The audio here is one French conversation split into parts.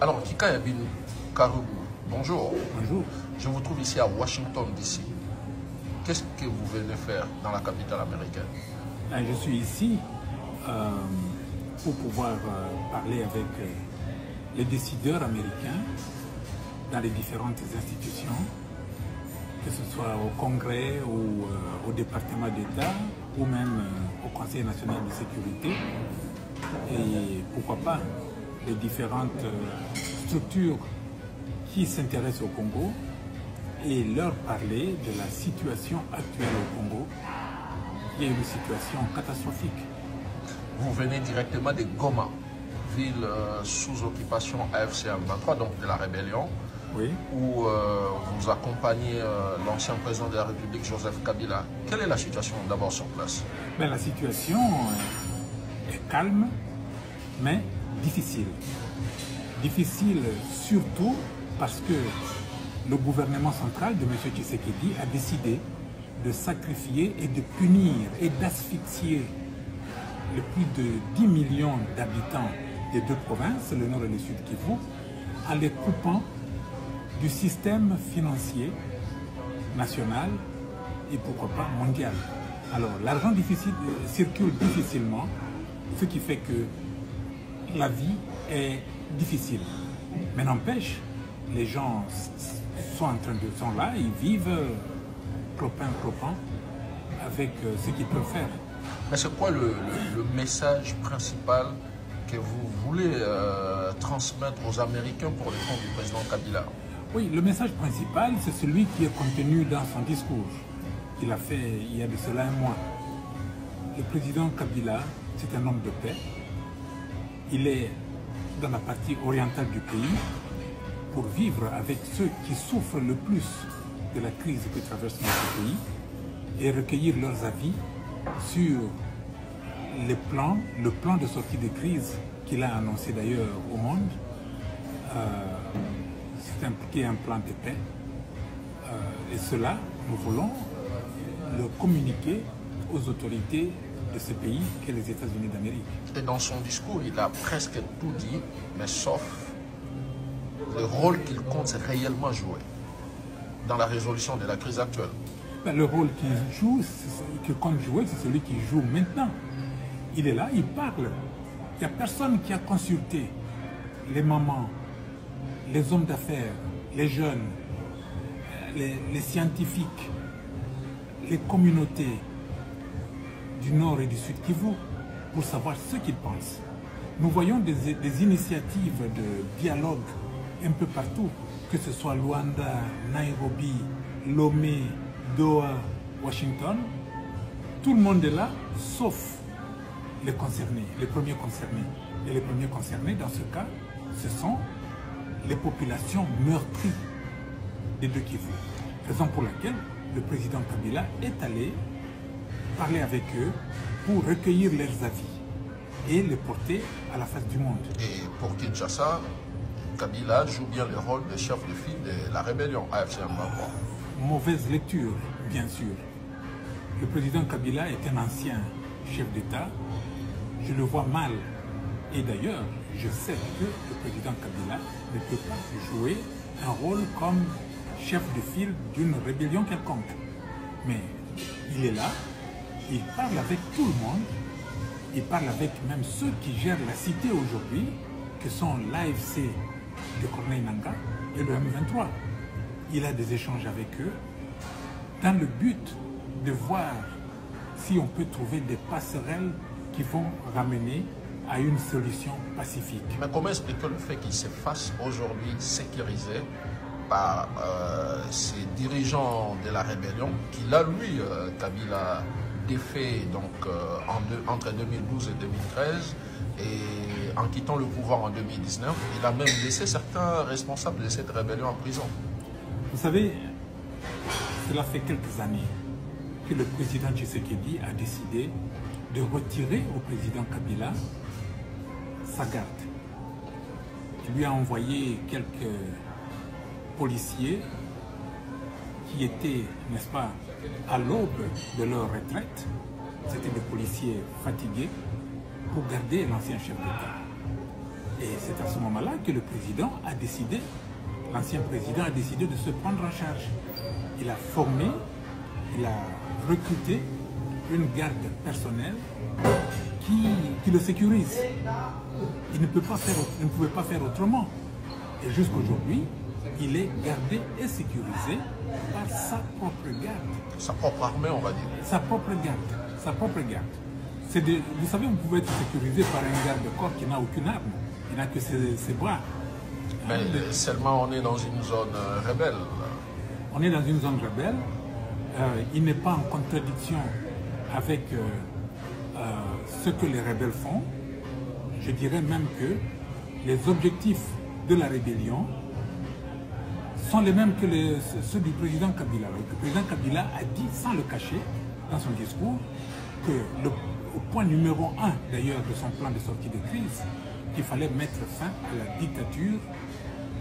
Alors, Kikayabin Karougou, bonjour. Bonjour. Je vous trouve ici à Washington, D.C. Qu'est-ce que vous venez faire dans la capitale américaine? Je suis ici pour pouvoir parler avec les décideurs américains dans les différentes institutions, que ce soit au Congrès ou au département d'État ou même au Conseil national de sécurité, et pourquoi pas les différentes structures qui s'intéressent au Congo et leur parler de la situation actuelle au Congo, qui est une situation catastrophique. Vous venez directement de Goma, ville sous occupation AFC M23, donc de la rébellion, Oui. où vous accompagnez l'ancien président de la République, Joseph Kabila. Quelle est la situation d'abord sur place? Ben, la situation est calme, mais difficile. Difficile surtout parce que le gouvernement central de M. Tshisekedi a décidé de sacrifier et de punir et d'asphyxier les plus de 10 millions d'habitants des deux provinces, le nord et le sud Kivu, en les coupant du système financier national et pourquoi pas mondial. Alors l'argent circule difficilement, ce qui fait que la vie est difficile. Mais n'empêche, les gens sont là, ils vivent clopin avec ce qu'ils peuvent faire. Mais c'est quoi le message principal que vous voulez transmettre aux Américains pour le compte du président Kabila? Oui, le message principal, c'est celui qui est contenu dans son discours qu'il a fait il y a de cela un mois. Le président Kabila, c'est un homme de paix. Il est dans la partie orientale du pays pour vivre avec ceux qui souffrent le plus de la crise que traverse notre pays et recueillir leurs avis sur le plan de sortie de crise qu'il a annoncé d'ailleurs au monde. C'est un plan de paix. Et cela, nous voulons le communiquer aux autorités de ce pays qu'est les États-Unis d'Amérique. Et dans son discours, il a presque tout dit, mais sauf le rôle qu'il compte réellement jouer dans la résolution de la crise actuelle. Ben, le rôle qu'il compte jouer, c'est celui qu'il joue maintenant. Il est là, il parle. Il n'y a personne qui a consulté les mamans, les hommes d'affaires, les jeunes, les scientifiques, les communautés du Nord et du Sud Kivu pour savoir ce qu'ils pensent. Nous voyons des initiatives de dialogue un peu partout, que ce soit Luanda, Nairobi, Lomé, Doha, Washington. Tout le monde est là, sauf les concernés, les premiers concernés. Et les premiers concernés, dans ce cas, ce sont les populations meurtries des deux Kivu. Raison pour laquelle le président Kabila est allé parler avec eux pour recueillir leurs avis et les porter à la face du monde. Et pour Kinshasa, Kabila joue bien le rôle de chef de file de la rébellion AFC M23. Mauvaise lecture, bien sûr. Le président Kabila est un ancien chef d'État. Je le vois mal. Et d'ailleurs, je sais que le président Kabila ne peut pas jouer un rôle comme chef de file d'une rébellion quelconque. Mais il est là, il parle avec tout le monde, il parle avec même ceux qui gèrent la cité aujourd'hui, que sont l'AFC de Corneille Nangaa et le M23. Il a des échanges avec eux dans le but de voir si on peut trouver des passerelles qui vont ramener à une solution pacifique. Mais comment expliquer le fait qu'il se fasse aujourd'hui sécurisé par ces dirigeants de la rébellion qu'il a, lui, Kabila, défait donc, entre 2012 et 2013, et en quittant le pouvoir en 2019, il a même laissé certains responsables de cette rébellion en prison. Vous savez, cela fait quelques années que le président Tshisekedi a décidé de retirer au président Kabila sa garde. Il lui a envoyé quelques policiers qui étaient, n'est-ce pas, à l'aube de leur retraite. C'était des policiers fatigués pour garder l'ancien chef d'État. Et c'est à ce moment-là que le président a décidé, l'ancien président a décidé de se prendre en charge. Il a formé, il a recruté une garde personnelle qui le sécurise. Il ne pouvait pas faire autrement. Et jusqu'aujourd'hui, il est gardé et sécurisé par sa propre garde. Sa propre armée, on va dire. Sa propre garde. Sa propre garde. Vous savez, vous pouvez être sécurisé par un garde-corps qui n'a aucune arme. Il n'a que ses bras. Mais seulement on est dans une zone rebelle. On est dans une zone rebelle. Il n'est pas en contradiction avec ce que les rebelles font. Je dirais même que les objectifs de la rébellion sont les mêmes que ceux du président Kabila. Le président Kabila a dit, sans le cacher, dans son discours, que au point numéro 1 d'ailleurs de son plan de sortie de crise, qu'il fallait mettre fin à la dictature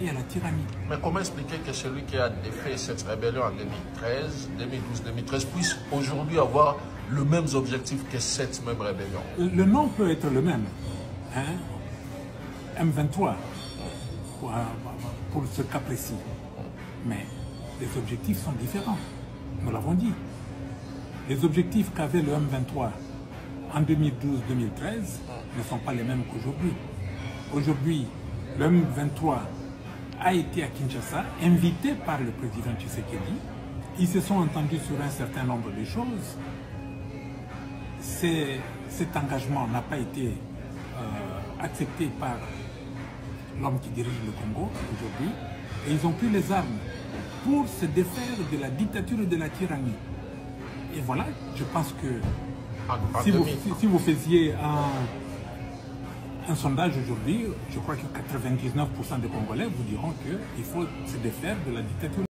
et à la tyrannie. Mais comment expliquer que celui qui a défait cette rébellion en 2013, 2012-2013 puisse aujourd'hui avoir les mêmes objectifs que cette même rébellion? Le nom peut être le même, hein? M23, pour ce cas précis. Mais les objectifs sont différents, nous l'avons dit. Les objectifs qu'avait le M23 en 2012-2013 ne sont pas les mêmes qu'aujourd'hui. Aujourd'hui, le M23 a été à Kinshasa, invité par le président Tshisekedi. Ils se sont entendus sur un certain nombre de choses. Cet engagement n'a pas été accepté par l'homme qui dirige le Congo aujourd'hui. Et ils ont pris les armes pour se défaire de la dictature et de la tyrannie. Et voilà, je pense que si vous faisiez un sondage aujourd'hui, je crois que 99% des Congolais vous diront qu'il faut se défaire de la dictature.